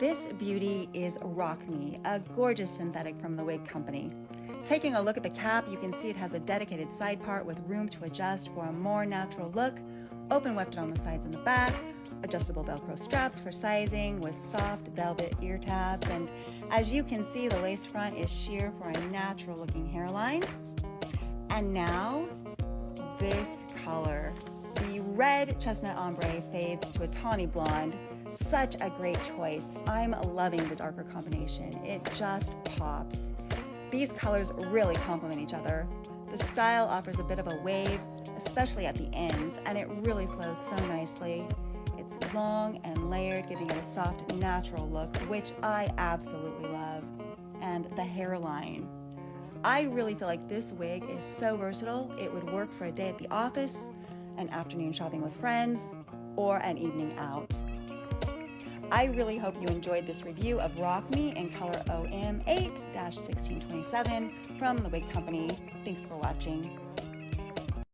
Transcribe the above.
This beauty is Rock Me, a gorgeous synthetic from the Wig Company. Taking a look at the cap, you can see it has a dedicated side part with room to adjust for a more natural look, open wefted on the sides and the back, adjustable Velcro straps for sizing with soft velvet ear tabs, and as you can see, the lace front is sheer for a natural looking hairline. And now, this color. The red chestnut ombre fades to a tawny blonde. Such a great choice. I'm loving the darker combination. It just pops. These colors really complement each other. The style offers a bit of a wave, especially at the ends, and it really flows so nicely. It's long and layered, giving it a soft, natural look, which I absolutely love. And the hairline. I really feel like this wig is so versatile. It would work for a day at the office, an afternoon shopping with friends, or an evening out. I really hope you enjoyed this review of Rock Me in color OM 8-1627 from the Wig Company. Thanks for watching.